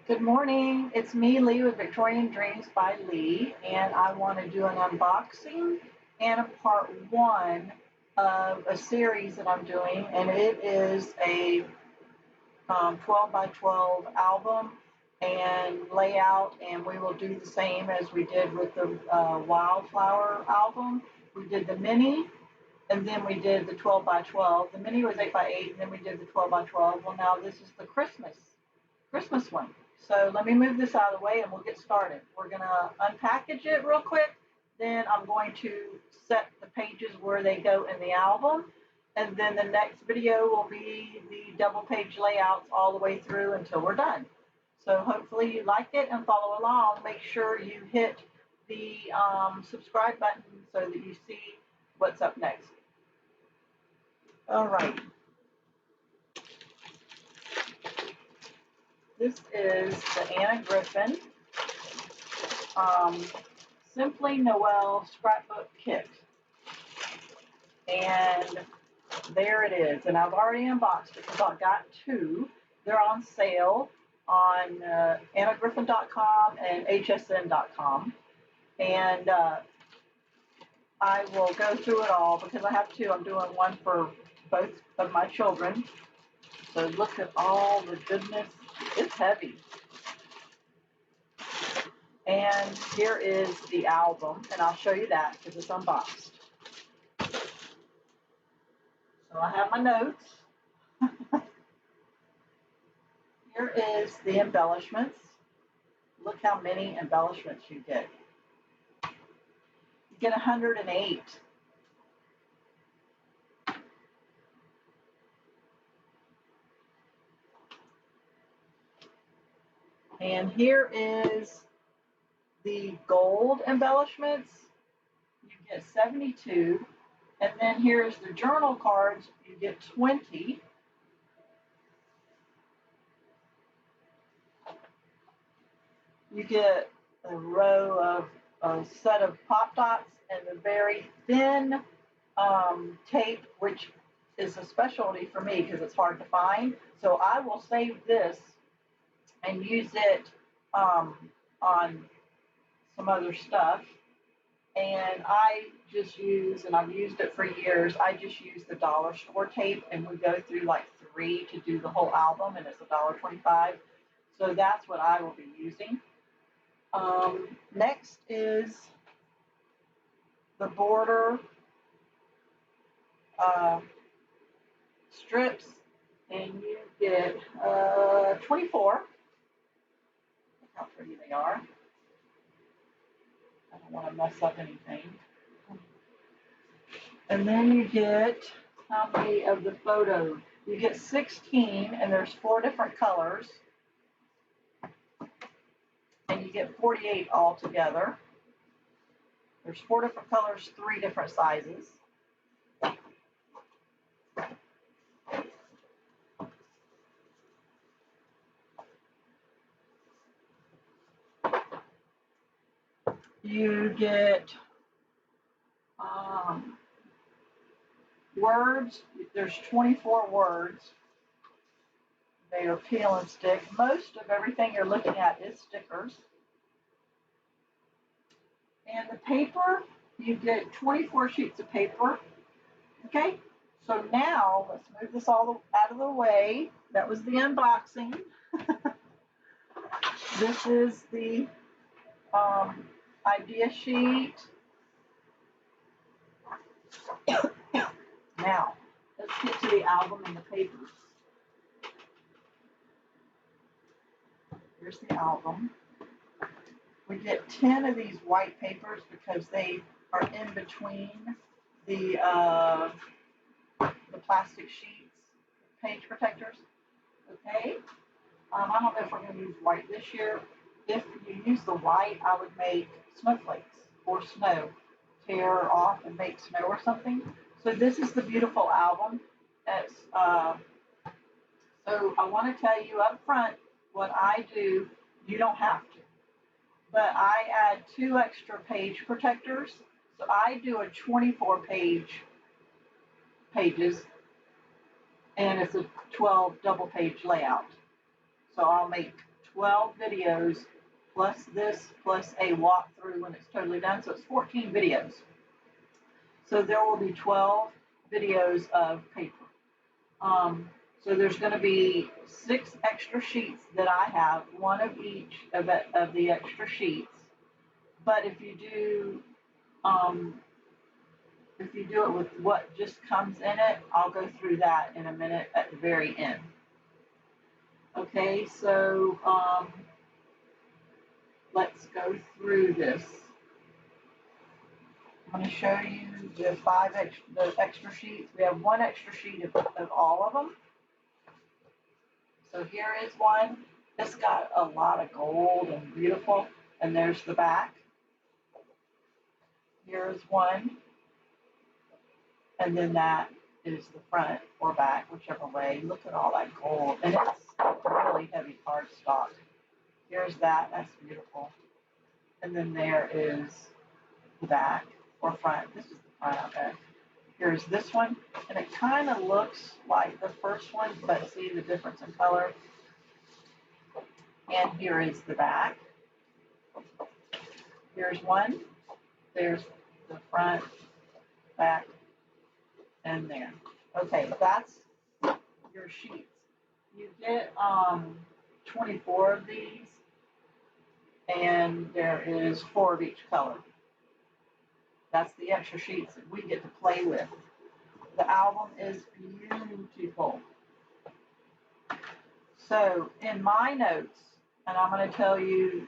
Good morning. It's me, Leigh, with Victorian Dreams by Leigh, and I want to do an unboxing and a part one of a series that I'm doing, and it is a 12 by 12 album and layout, and we will do the same as we did with the Wildflower album. We did the mini, and then we did the 12 by 12. The mini was 8 by 8, and then we did the 12 by 12. Well, now this is the Christmas one. So let me move this out of the way and we'll get started. We're gonna unpackage it real quick. Then I'm going to set the pages where they go in the album. And then the next video will be the double page layouts all the way through until we're done. So hopefully you like it and follow along. Make sure you hit the subscribe button so that you see what's up next. All right. This is the Anna Griffin Simply Noel Scrapbook Kit. And there it is. And I've already unboxed it because I got two. They're on sale on annagriffinvideos.com and hsn.com. And I will go through it all because I have two. I'm doing one for both of my children. So look at all the goodness. It's heavy. And here is the album, and I'll show you that because it's unboxed. So I have my notes. Here is the embellishments. Look how many embellishments you get. You get 108. And here is the gold embellishments. You get 72. And then here's the journal cards. You get 20. You get a row of a set of pop dots and the very thin tape, which is a specialty for me because it's hard to find. So I will save this and use it on some other stuff. And I just use, and I've used it for years, I just use the dollar store tape, and we go through like 3 to do the whole album, and it's $1.25. So that's what I will be using. Next is the border strips, and you get 24. Look how pretty they are. I don't want to mess up anything. And then you get how many of the photos? You get 16, and there's 4 different colors. And you get 48 altogether. There's 4 different colors, 3 different sizes. You get words. There's 24 words. They are peel and stick. Most of everything you're looking at is stickers. And the paper, you get 24 sheets of paper. Okay, so now let's move this all out of the way. That was the unboxing. This is the idea sheet. Now, let's get to the album and the papers. Here's the album. We get 10 of these white papers because they are in between the plastic sheets, page protectors. Okay. I don't know if we're going to use white this year. If you use the white, I would make snowflakes or snow. Tear off and make snow or something. So this is the beautiful album. It's, so I want to tell you up front what I do. You don't have to. But I add 2 extra page protectors. So I do a 24 pages, and it's a 12 double page layout. So I'll make 12 videos plus this plus a walkthrough when it's totally done. So it's 14 videos. So there will be 12 videos of paper. So there's going to be 6 extra sheets that I have, one of each of the extra sheets. But if you do it with what just comes in it, I'll go through that in a minute at the very end. Okay, so let's go through this. I'm going to show you the extra sheets. We have 1 extra sheet of all of them. So here is one. This got a lot of gold and beautiful. And there's the back. Here's one. And then that is the front or back, whichever way. Look at all that gold. And it's really heavy cardstock. Here's that. That's beautiful. And then there is the back or front. This is the front of it. Here's this one. And it kind of looks like the first one, but see the difference in color. And here is the back. Here's one. There's the front, back, and there. Okay, that's your sheets. You get 24 of these, and there is 4 of each color. That's the extra sheets that we get to play with. The album is beautiful. So in my notes, and I'm going to tell you,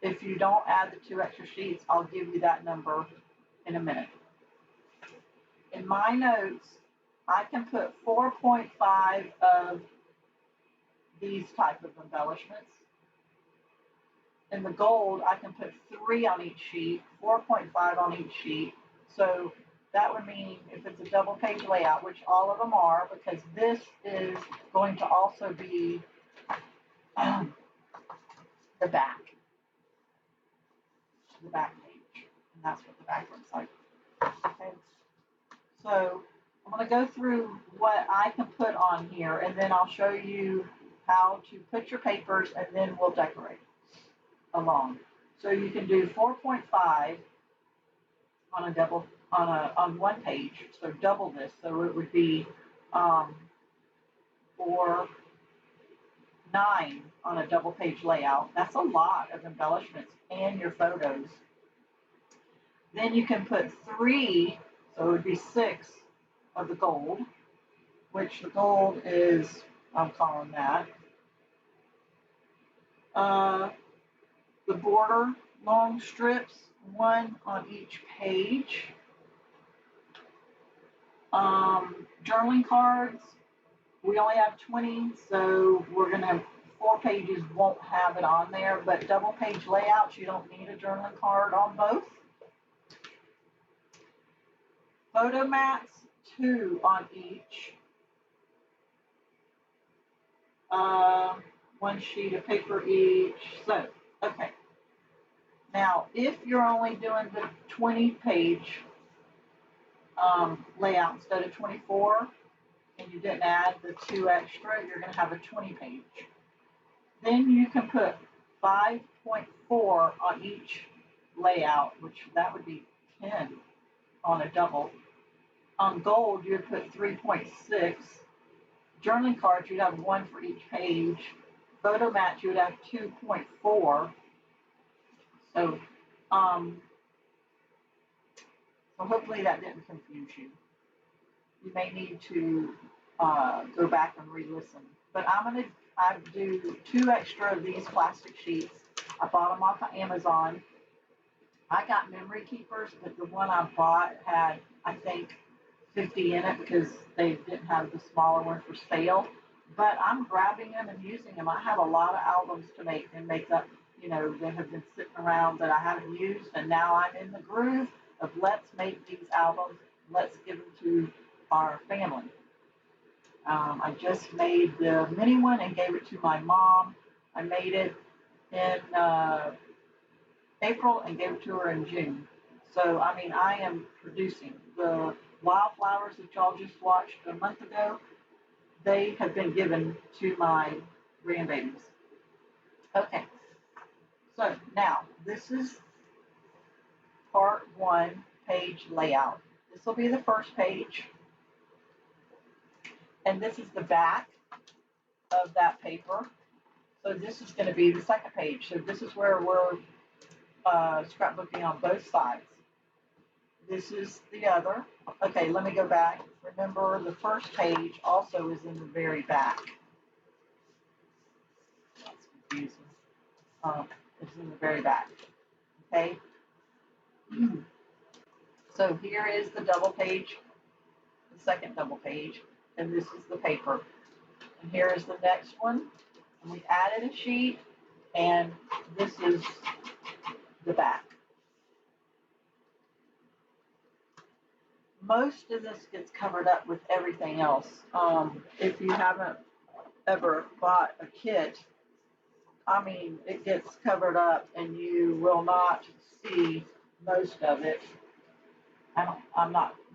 if you don't add the 2 extra sheets, I'll give you that number in a minute. In my notes, I can put 4.5 of these type of embellishments. In the gold, I can put 3 on each sheet, 4.5 on each sheet. So that would mean if it's a double page layout, which all of them are, because this is going to also be the back page. And that's what the back looks like. Okay. So I'm going to go through what I can put on here, and then I'll show you how to put your papers, and then we'll decorate along. So you can do 4.5 on one page. So double this. So it would be 4, 9 on a double page layout. That's a lot of embellishments and your photos. Then you can put 3, so it would be 6 of the gold, which the gold is, I'm calling that. The border long strips, 1 on each page. Journaling cards, we only have 20, so we're going to have 4 pages, won't have it on there, but double page layouts, you don't need a journaling card on both. Photo mats, 2 on each. 1 sheet of paper each. So, okay. Now, if you're only doing the 20-page layout instead of 24, and you didn't add the 2 extra, you're going to have a 20-page. Then you can put 5.4 on each layout, which that would be 10 on a double. On gold, you would put 3.6. Journaling cards, you'd have 1 for each page. Photo mats, you would have 2.4. So, so hopefully that didn't confuse you. You may need to go back and re-listen. But I do 2 extra of these plastic sheets. I bought them off of Amazon. I got memory keepers, but the one I bought had, I think, 50 in it because they didn't have the smaller one for sale. But I'm grabbing them and using them. I have a lot of albums to make and makeup, that have been sitting around that I haven't used. And now I'm in the groove of let's make these albums. Let's give them to our family. I just made the mini one and gave it to my mom. I made it in April and gave it to her in June. So, I mean, I am producing. The wildflowers that y'all just watched a month ago, they have been given to my grandbabies. Okay, so now this is part 1 page layout. This will be the first page, and this is the back of that paper. So this is going to be the second page. So this is where we're scrapbooking on both sides. This is the other. Okay, let me go back. Remember, the first page also is in the very back. That's confusing. It's in the very back. Okay. So here is the double page, the second double page, and this is the paper. And here is the next one. And we added a sheet, and this is the back. Most of this gets covered up with everything else. If you haven't ever bought a kit, I mean, it gets covered up and you will not see most of it.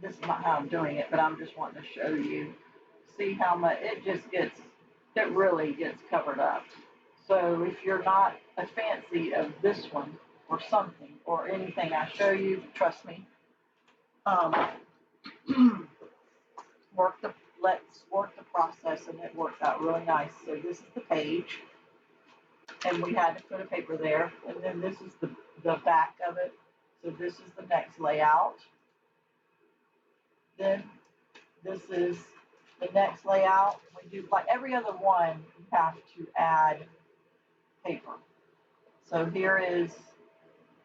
This is not how I'm doing it, but I'm just wanting to show you. See how much it really gets covered up. So if you're not a fancy of this one or something or anything I show you, trust me, let's work the process, and it worked out really nice. So this is the page, and we had to put a paper there, and then this is the back of it. So this is the next layout. Then this is the next layout. We do, like every other one, you have to add paper. So here is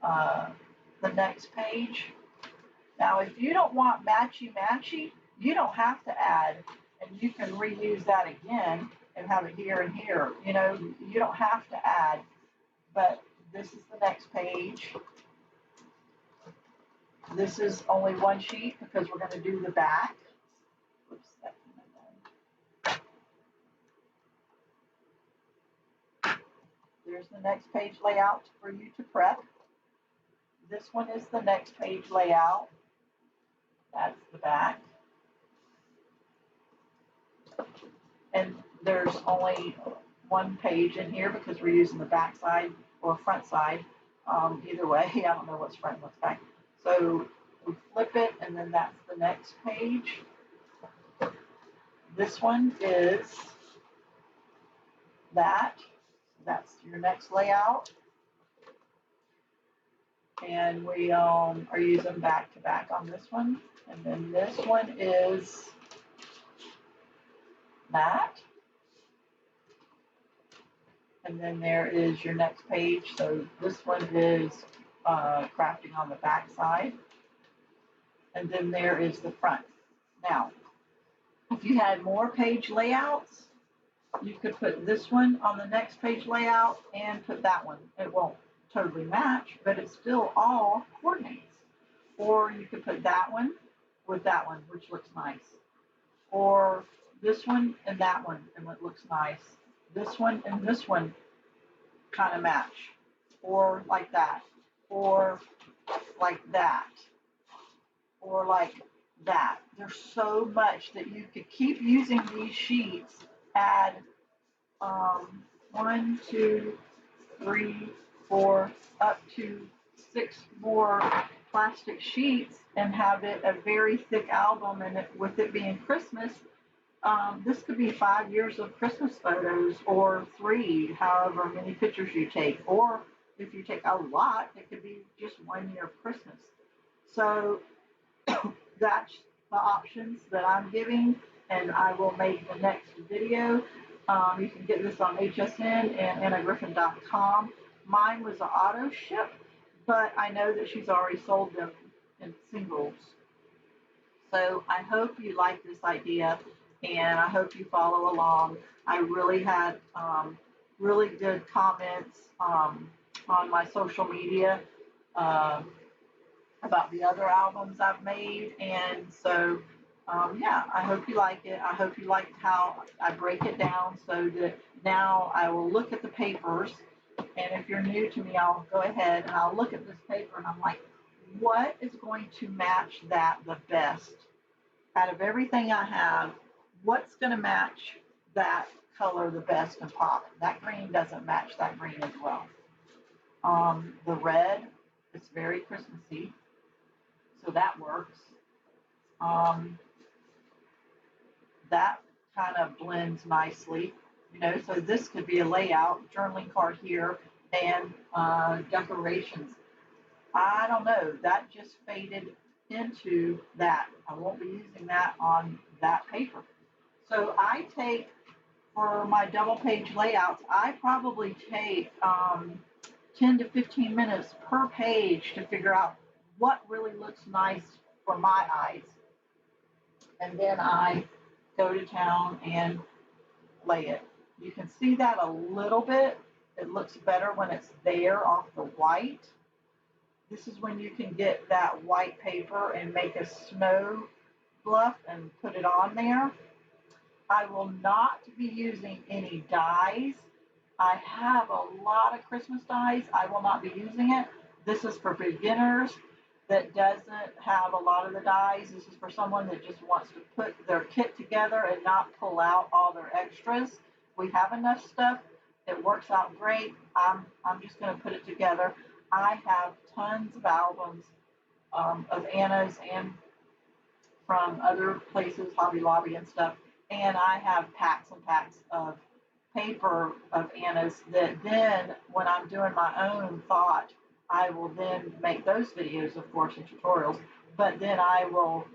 the next page. Now, if you don't want matchy-matchy, you don't have to add, and you can reuse that again and have it here and here. You know, you don't have to add, but this is the next page. This is only one sheet because we're going to do the back. Oops, that came out. There's the next page layout for you to prep. This one is the next page layout. That's the back. And there's only one page in here because we're using the back side or front side. Either way, I don't know what's front and what's back. So we flip it, and then that's the next page. This one is that. That's your next layout. And we are using back to back on this one. And then this one is that. And then there is your next page. So this one is crafting on the back side. And then there is the front. Now, if you had more page layouts, you could put this one on the next page layout and put that one. It won't totally match, but it still all coordinates. Or you could put that one with that one, which looks nice. Or this one and that one, and it looks nice. This one and this one kind of match. Or like that. Or like that. Or like that. There's so much that you could keep using these sheets. Add 1, 2, 3, 4, up to 6 more plastic sheets and have it a very thick album. And with it being Christmas, this could be 5 years of Christmas photos, or 3, however many pictures you take. Or if you take a lot, it could be just 1 year of Christmas. So that's the options that I'm giving, and I will make the next video. You can get this on HSN and annagriffinvideos.com. Mine was an auto ship, but I know that she's already sold them in singles. So I hope you like this idea, and I hope you follow along. I really had really good comments on my social media about the other albums I've made, and so yeah, I hope you like it. I hope you like how I break it down so that now I will look at the papers, and if you're new to me, I'll go ahead and I'll look at this paper and I'm like, what is going to match that the best? Out of everything I have, what's going to match that color the best and pop. That green doesn't match that green as well. The red is very Christmassy, so that works. That kind of blends nicely, so this could be a layout, journaling card here, and decorations. I don't know, that just faded into that. I won't be using that on that paper. So I take, for my double page layouts, I probably take 10 to 15 minutes per page to figure out what really looks nice for my eyes. And then I go to town and lay it. You can see that a little bit. It looks better when it's there off the white. This is when you can get that white paper and make a snow bluff and put it on there. I will not be using any dyes. I have a lot of Christmas dyes. I will not be using it. This is for beginners that doesn't have a lot of the dyes. This is for someone that just wants to put their kit together and not pull out all their extras. We have enough stuff. It works out great. I'm just going to put it together. I have tons of albums of Anna's and from other places, Hobby Lobby and stuff. And I have packs and packs of paper of Anna's that then when I'm doing my own thought, I will then make those videos, of course, and tutorials, but then I will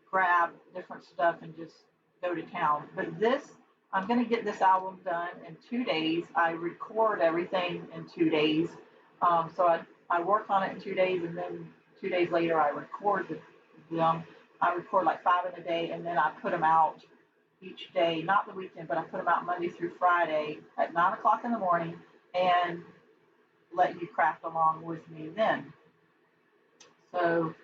grab different stuff and just go to town. But this, I'm going to get this album done in 2 days. I record everything in 2 days. So I work on it in 2 days, and then 2 days later I record them. I record like 5 in a day, and then I put them out each day, not the weekend, but I put them out Monday through Friday at 9 o'clock in the morning and let you craft along with me then. So,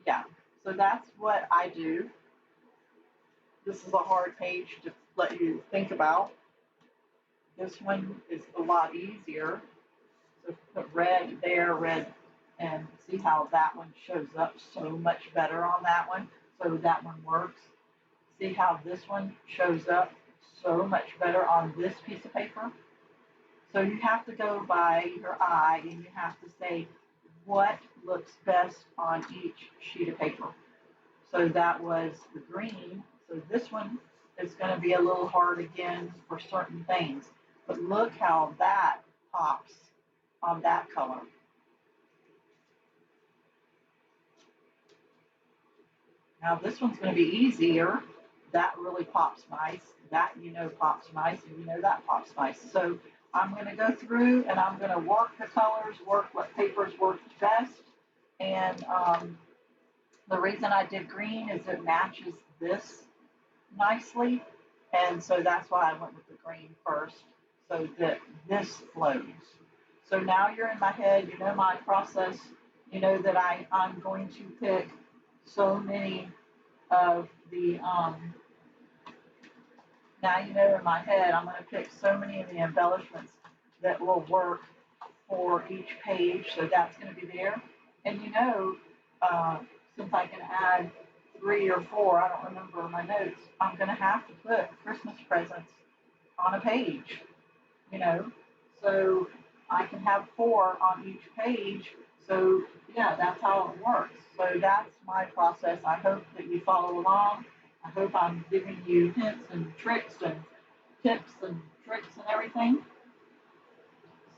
yeah, so that's what I do. This is a hard page to let you think about. This one is a lot easier. So put red there, red, and see how that one shows up so much better on that one. So that one works. See how this one shows up so much better on this piece of paper. So you have to go by your eye and you have to say what looks best on each sheet of paper. So that was the green. So this one is going to be a little hard again for certain things. But look how that pops on that color. Now this one's going to be easier. That really pops nice. That pops nice, and that pops nice. So I'm going to go through and I'm going to work the colors, work what papers work best. And the reason I did green is it matches this nicely. And so that's why I went with the green first, so that this flows. So now you're in my head, you know my process, you know that I'm going to pick so many of the, now you know in my head, I'm going to pick so many of the embellishments that will work for each page. So that's going to be there. And since I can add 3 or 4, I don't remember my notes, I'm going to have to put Christmas presents on a page, so I can have 4 on each page. So yeah, that's how it works. So that's my process. I hope that you follow along. I hope I'm giving you hints and tricks and tips and tricks and everything.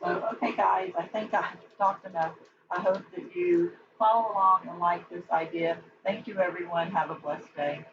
So, okay, guys, I think I've talked enough. I hope that you follow along and like this idea. Thank you, everyone. Have a blessed day.